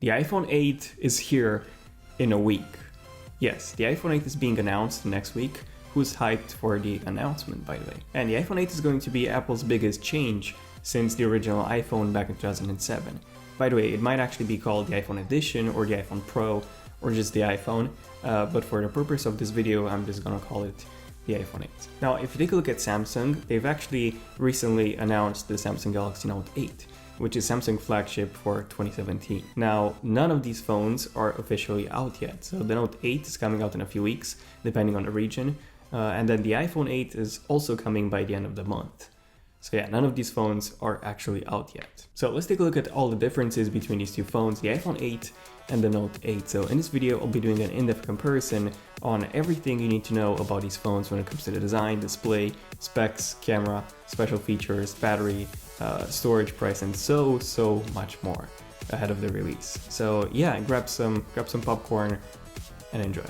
The iPhone 8 is here in a week. Yes, the iPhone 8 is being announced next week. Who's hyped for the announcement, by the way? And the iPhone 8 is going to be Apple's biggest change since the original iPhone back in 2007. By the way, it might actually be called the iPhone Edition or the iPhone Pro or just the iPhone, but for the purpose of this video, I'm just gonna call it the iPhone 8. Now, if you take a look at Samsung, they've actually recently announced the Samsung Galaxy Note 8, which is Samsung flagship for 2017. Now, none of these phones are officially out yet. So the Note 8 is coming out in a few weeks, depending on the region. And then the iPhone 8 is also coming by the end of the month. So yeah, none of these phones are actually out yet. So let's take a look at all the differences between these two phones, the iPhone 8 and the Note 8. So in this video, I'll be doing an in-depth comparison on everything you need to know about these phones when it comes to the design, display, specs, camera, special features, battery, storage, price, and so much more ahead of the release. So yeah, grab some popcorn and enjoy.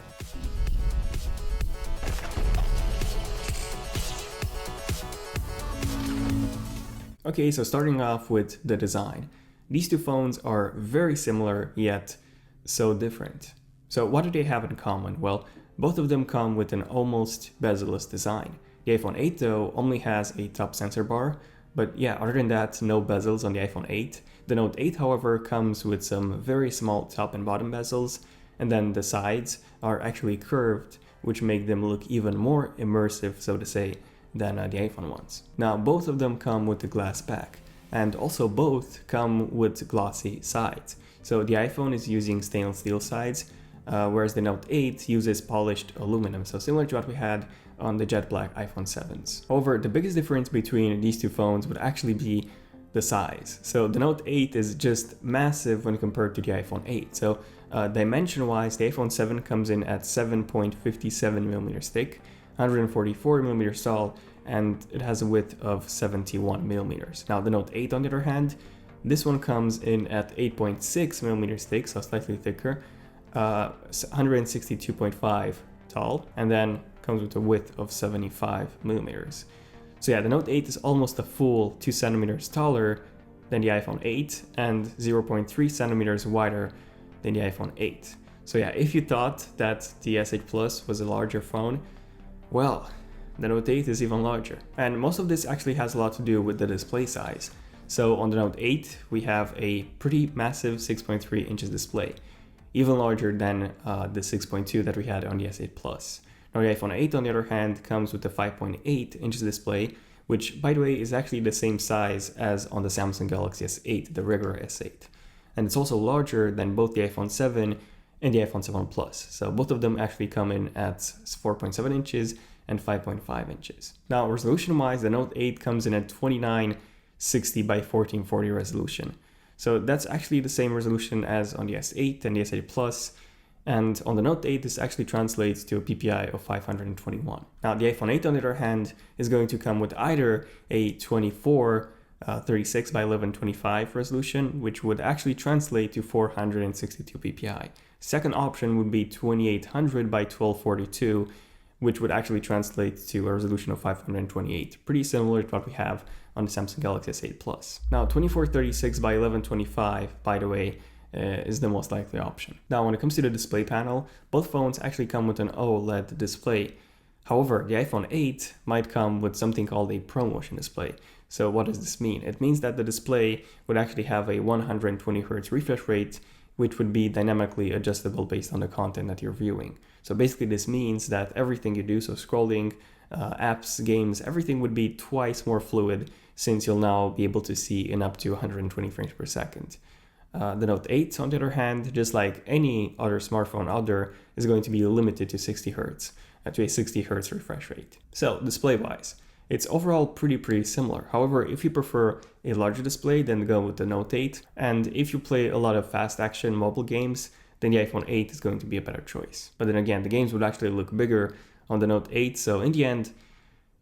Okay, so starting off with the design. These two phones are very similar, yet so different. So what do they have in common? Well, both of them come with an almost bezel-less design. The iPhone 8 though only has a top sensor bar, but yeah, other than that, no bezels on the iPhone 8. The Note 8, however, comes with some very small top and bottom bezels, and then the sides are actually curved, which make them look even more immersive, so to say, than the iPhone ones. Now, both of them come with the glass back, and also both come with glossy sides. So the iPhone is using stainless steel sides, whereas the Note 8 uses polished aluminum, so similar to what we had on the jet black iPhone 7s. However, the biggest difference between these two phones would actually be the size. So the Note 8 is just massive when compared to the iPhone 8. So dimension-wise, the iPhone 7 comes in at 7.57mm thick, 144mm tall, and it has a width of 71mm. Now the Note 8, on the other hand, this one comes in at 8.6mm thick, so slightly thicker, 162.5 tall, and then comes with a width of 75mm. So yeah, the Note 8 is almost a full 2 centimeters taller than the iPhone 8 and 0.3 centimeters wider than the iPhone 8. So yeah, if you thought that the S8 Plus was a larger phone, well, the Note 8 is even larger. And most of this actually has a lot to do with the display size. So on the Note 8, we have a pretty massive 6.3 inches display, even larger than the 6.2 that we had on the S8 Plus. Now the iPhone 8, on the other hand, comes with a 5.8 inches display, which, by the way, is actually the same size as on the Samsung Galaxy S8, the regular S8. And it's also larger than both the iPhone 7 and the iPhone 7 Plus. So both of them actually come in at 4.7 inches and 5.5 inches. Now, resolution-wise, the Note 8 comes in at 2960 by 1440 resolution. So that's actually the same resolution as on the S8 and the S8 Plus. And on the Note 8, this actually translates to a PPI of 521. Now, the iPhone 8, on the other hand, is going to come with either a 2436 by 1125 resolution, which would actually translate to 462 PPI. Second option would be 2800 by 1242, which would actually translate to a resolution of 528, pretty similar to what we have on the Samsung Galaxy S8 Plus. Now, 2436 by 1125, by the way, is the most likely option. Now, when it comes to the display panel, both phones actually come with an OLED display. However, the iPhone 8 might come with something called a ProMotion display. So what does this mean? It means that the display would actually have a 120Hz refresh rate, which would be dynamically adjustable based on the content that you're viewing. So basically this means that everything you do, so scrolling, apps, games, everything would be twice more fluid, since you'll now be able to see in up to 120 frames per second. The Note 8, on the other hand, just like any other smartphone out there, is going to be limited to 60 Hz, to a 60 Hz refresh rate. So display-wise, it's overall pretty similar. However, if you prefer a larger display, then go with the Note 8. And if you play a lot of fast action mobile games, then the iPhone 8 is going to be a better choice. But then again, the games would actually look bigger on the Note 8, so in the end,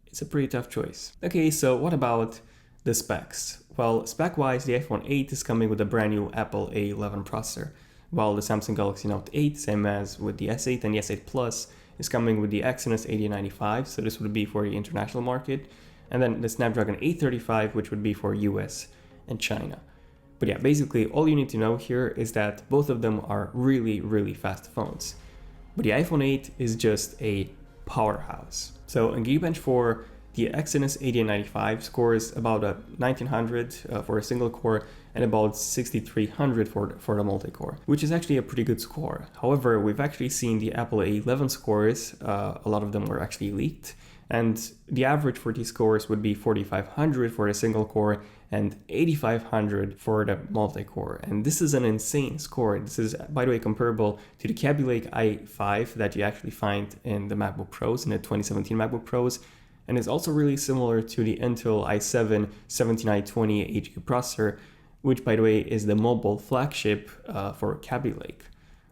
it's a pretty tough choice. Okay, so what about the specs? Well, spec-wise, the iPhone 8 is coming with a brand new Apple A11 processor, while the Samsung Galaxy Note 8, same as with the S8 and the S8 Plus, is coming with the Exynos 8095, so this would be for the international market, and then the Snapdragon 835, which would be for US and China. But yeah, basically all you need to know here is that both of them are really, really fast phones. But the iPhone 8 is just a powerhouse. So in Geekbench 4, the Exynos 8895 scores about a 1900 for a single core and about 6300 for the multi-core, which is actually a pretty good score. However, we've actually seen the Apple A11 scores, a lot of them were actually leaked, and the average for these scores would be 4500 for the single core and 8500 for the multi-core. And this is an insane score. This is, by the way, comparable to the Kaby Lake i5 that you actually find in the MacBook Pros, in the 2017 MacBook Pros. And it's also really similar to the Intel i7 17920 HQ processor, which, by the way, is the mobile flagship for Kaby Lake.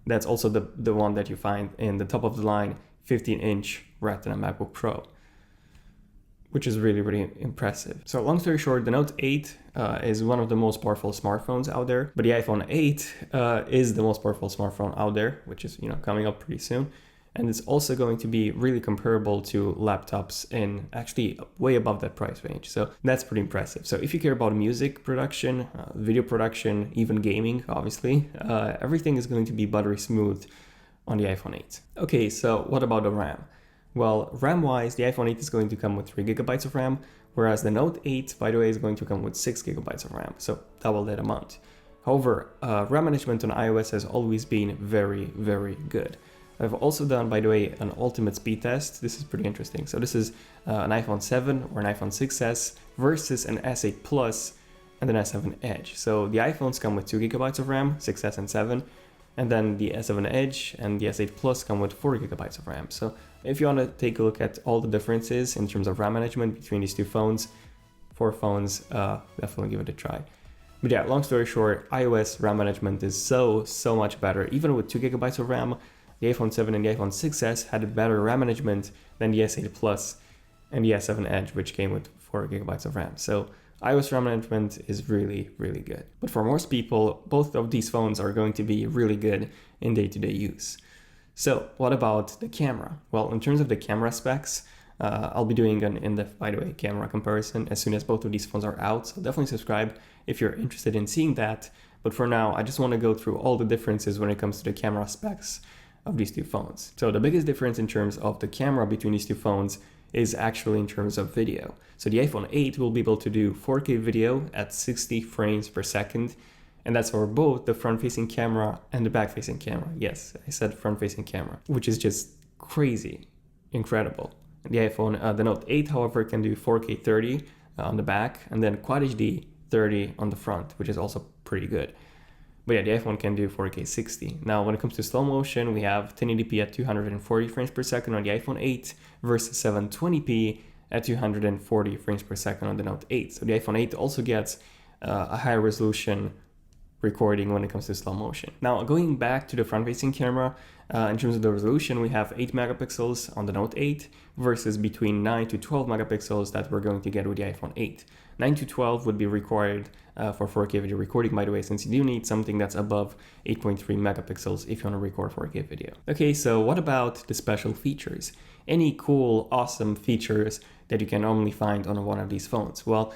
That's also the one that you find in the top of the line 15-inch Retina MacBook Pro, which is really, really impressive. So long story short, the Note 8 is one of the most powerful smartphones out there, but the iPhone 8 is the most powerful smartphone out there, which is, coming up pretty soon. And it's also going to be really comparable to laptops in actually way above that price range. So that's pretty impressive. So if you care about music production, video production, even gaming, obviously, everything is going to be buttery smooth on the iPhone 8. Okay, so what about the RAM? Well, RAM-wise, the iPhone 8 is going to come with 3 gigabytes of RAM, whereas the Note 8, by the way, is going to come with 6 gigabytes of RAM, so double that amount. However, RAM management on iOS has always been very, very good. I've also done, by the way, an ultimate speed test. This is pretty interesting. So this is an iPhone 7 or an iPhone 6s versus an S8 Plus and an S7 Edge. So the iPhones come with 2 gigabytes of RAM, 6s and 7, and then the S7 Edge and the S8 Plus come with 4 gigabytes of RAM. So if you want to take a look at all the differences in terms of RAM management between these two phones, definitely give it a try. But yeah, long story short, iOS RAM management is so much better. Even with 2 gigabytes of RAM, the iPhone 7 and the iPhone 6s had better RAM management than the S8 Plus and the S7 Edge, which came with 4 gigabytes of RAM. So iOS RAM management is really, really good. But for most people, both of these phones are going to be really good in day-to-day use. So what about the camera? Well, in terms of the camera specs, I'll be doing an in-depth, by the way, camera comparison as soon as both of these phones are out. So definitely subscribe if you're interested in seeing that. But for now, I just want to go through all the differences when it comes to the camera specs of these two phones. So the biggest difference in terms of the camera between these two phones is actually in terms of video. So the iPhone 8 will be able to do 4K video at 60 frames per second, and that's for both the front-facing camera and the back-facing camera. Yes, I said front-facing camera, which is just crazy, incredible. The Note 8, however, can do 4K 30 on the back, and then Quad HD 30 on the front, which is also pretty good. But yeah, the iPhone can do 4K 60. Now, when it comes to slow motion, we have 1080p at 240 frames per second on the iPhone 8 versus 720p at 240 frames per second on the Note 8. So the iPhone 8 also gets a higher resolution recording when it comes to slow motion. Now, going back to the front-facing camera, in terms of the resolution, we have 8 megapixels on the Note 8 versus between 9 to 12 megapixels that we're going to get with the iPhone 8. 9 to 12 would be required for 4K video recording, by the way, since you do need something that's above 8.3 megapixels if you want to record 4K video. Okay, so what about the special features? Any cool, awesome features that you can only find on one of these phones? Well,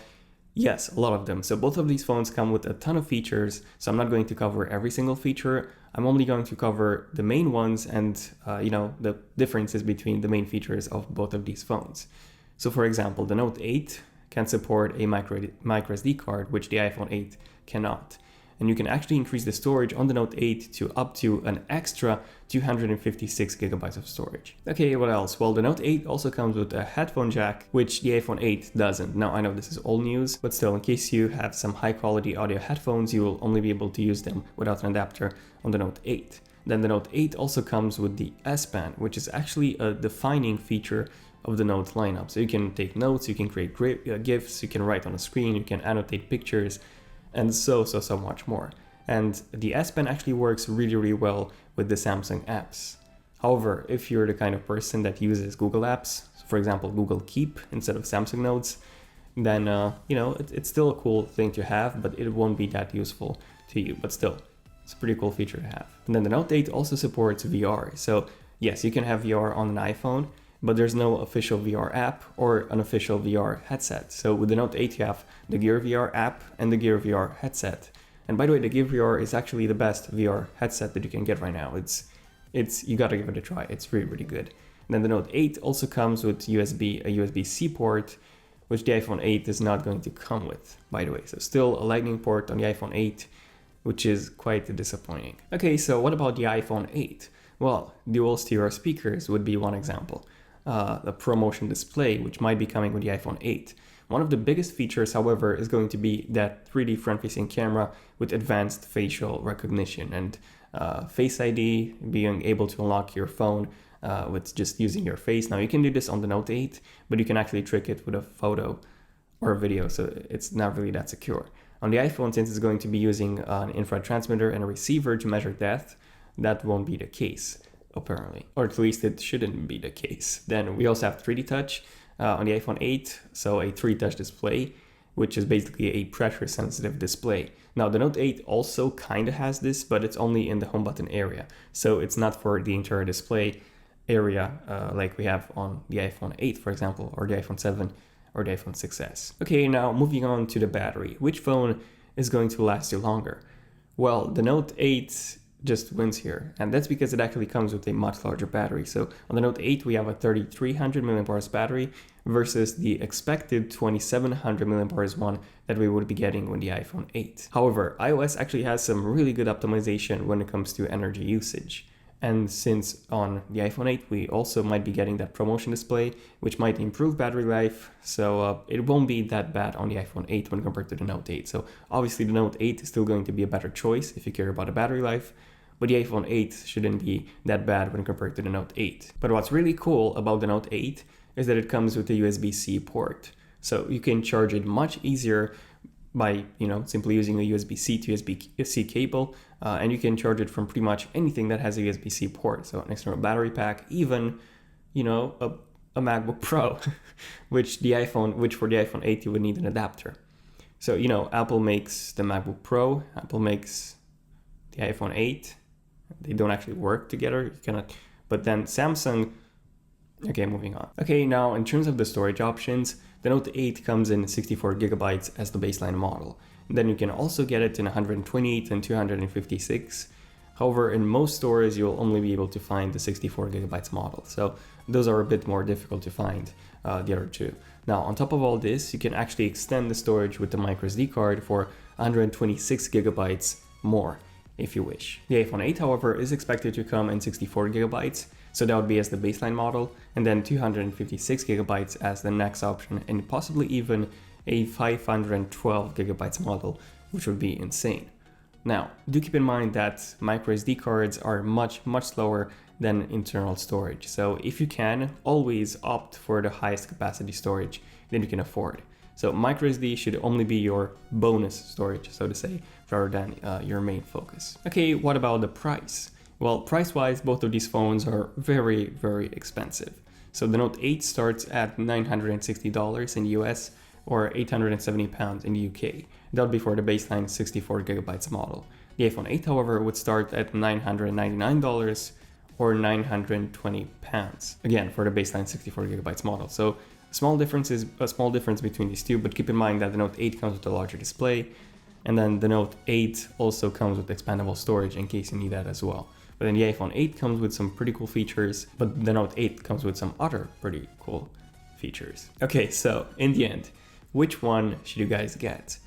yes, a lot of them. So both of these phones come with a ton of features, so I'm not going to cover every single feature. I'm only going to cover the main ones and, the differences between the main features of both of these phones. So for example, the Note 8 can support a micro SD card, which the iPhone 8 cannot. And you can actually increase the storage on the Note 8 to up to an extra 256 gigabytes of storage. Okay, what else? Well, the Note 8 also comes with a headphone jack, which the iPhone 8 doesn't. Now, I know this is old news, but still, in case you have some high quality audio headphones, you will only be able to use them without an adapter on the Note 8. Then the Note 8 also comes with the S Pen, which is actually a defining feature of the Note lineup. So you can take notes, you can create GIFs, you can write on a screen, you can annotate pictures, and so much more. And the S Pen actually works really, really well with the Samsung apps. However, if you're the kind of person that uses Google apps, for example, Google Keep instead of Samsung Notes, then, it's still a cool thing to have, but it won't be that useful to you. But still, it's a pretty cool feature to have. And then the Note 8 also supports VR. So yes, you can have VR on an iPhone, but there's no official VR app or an official VR headset. So with the Note 8, you have the Gear VR app and the Gear VR headset. And by the way, the Gear VR is actually the best VR headset that you can get right now. You gotta give it a try. It's really, really good. And then the Note 8 also comes with a USB-C port, which the iPhone 8 is not going to come with, by the way. So still a Lightning port on the iPhone 8, which is quite disappointing. Okay, so what about the iPhone 8? Well, dual stereo speakers would be one example. The ProMotion display, which might be coming with the iPhone 8. One of the biggest features, however, is going to be that 3D front-facing camera with advanced facial recognition and Face ID, being able to unlock your phone with just using your face. Now, you can do this on the Note 8, but you can actually trick it with a photo or a video, so it's not really that secure. On the iPhone, since it's going to be using an infrared transmitter and a receiver to measure depth, that won't be the case, apparently. Or at least it shouldn't be the case. Then we also have 3D Touch on the iPhone 8, so a 3D Touch display, which is basically a pressure-sensitive display. Now, the Note 8 also kind of has this, but it's only in the home button area, so it's not for the entire display area like we have on the iPhone 8, for example, or the iPhone 7 or the iPhone 6s. Okay, now moving on to the battery. Which phone is going to last you longer? Well, the Note 8 just wins here, and that's because it actually comes with a much larger battery. So on the Note 8 we have a 3300 mAh battery versus the expected 2700 mAh one that we would be getting with the iPhone 8. However, iOS actually has some really good optimization when it comes to energy usage. And since on the iPhone 8 we also might be getting that ProMotion display, which might improve battery life, so it won't be that bad on the iPhone 8 when compared to the Note 8. So obviously the Note 8 is still going to be a better choice if you care about the battery life, but the iPhone 8 shouldn't be that bad when compared to the Note 8. But what's really cool about the Note 8 is that it comes with a USB-C port. So you can charge it much easier by simply using a USB-C to USB-C cable, and you can charge it from pretty much anything that has a USB-C port. So an external battery pack, even a MacBook Pro, which for the iPhone 8 you would need an adapter. So Apple makes the MacBook Pro, Apple makes the iPhone 8. They don't actually work together. You cannot. But then Samsung. Okay, moving on. Okay, now in terms of the storage options, the Note 8 comes in 64 gigabytes as the baseline model. And then you can also get it in 128 and 256. However, in most stores, you'll only be able to find the 64 gigabytes model. So those are a bit more difficult to find, the other two. Now, on top of all this, you can actually extend the storage with the microSD card for 126 gigabytes more, if you wish. The iPhone 8, however, is expected to come in 64 gigabytes, so that would be as the baseline model, and then 256 gigabytes as the next option, and possibly even a 512 gigabytes model, which would be insane. Now, do keep in mind that microSD cards are much slower than internal storage, so if you can, always opt for the highest capacity storage that you can afford. So microSD should only be your bonus storage, so to say, rather than your main focus. Okay, what about the price? Well, price-wise, both of these phones are very, very expensive. So the Note 8 starts at $960 in the US or £870 in the UK. That would be for the baseline 64 gigabytes model. The iPhone 8, however, would start at $999 or £920. Again, for the baseline 64 gigabytes model. So a small difference between these two, but keep in mind that the Note 8 comes with a larger display, and then the Note 8 also comes with expandable storage in case you need that as well. But then the iPhone 8 comes with some pretty cool features, but the Note 8 comes with some other pretty cool features. Okay, so in the end, which one should you guys get?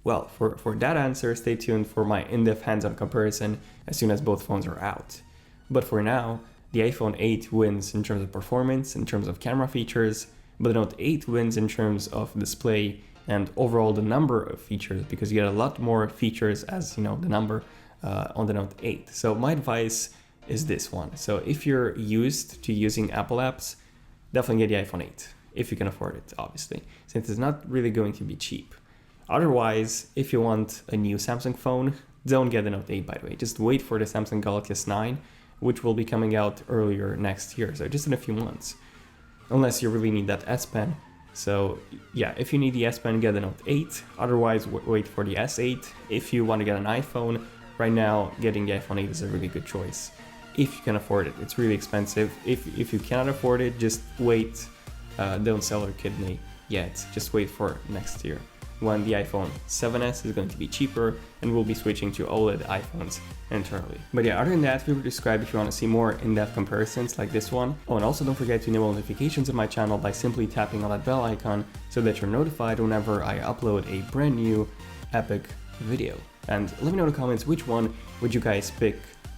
Well, for that answer, stay tuned for my in-depth hands-on comparison as soon as both phones are out. But for now, the iPhone 8 wins in terms of performance, in terms of camera features, but the Note 8 wins in terms of display and overall the number of features, because you get a lot more features as the number on the Note 8. So my advice is this one. So if you're used to using Apple apps, definitely get the iPhone 8, if you can afford it, obviously, since it's not really going to be cheap. Otherwise, if you want a new Samsung phone, don't get the Note 8, by the way. Just wait for the Samsung Galaxy S9, which will be coming out earlier next year, so just in a few months. Unless you really need that S Pen. So yeah, if you need the S Pen, get the Note 8. Otherwise, wait for the S8. If you want to get an iPhone, right now, getting the iPhone 8 is a really good choice. If you can afford it. It's really expensive. If you cannot afford it, just wait. Don't sell your kidney yet. Just wait for next year. when the iPhone 7s is going to be cheaper and we'll be switching to OLED iPhones internally. But yeah, other than that, feel free to subscribe if you want to see more in-depth comparisons like this one. Oh, and also don't forget to enable notifications on my channel by simply tapping on that bell icon so that you're notified whenever I upload a brand new epic video. And let me know in the comments which one would you guys pick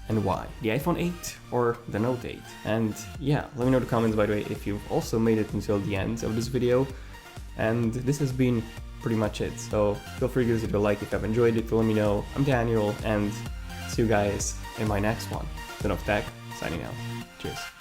and why? The iPhone 8 or the Note 8? And yeah, let me know in the comments, by the way, if you've also made it until the end of this video. And this has been pretty much it, so feel free to give it a like if you have enjoyed it, to let me know. I'm Daniel, and see you guys in my next one. Son of Tech, signing out. Cheers.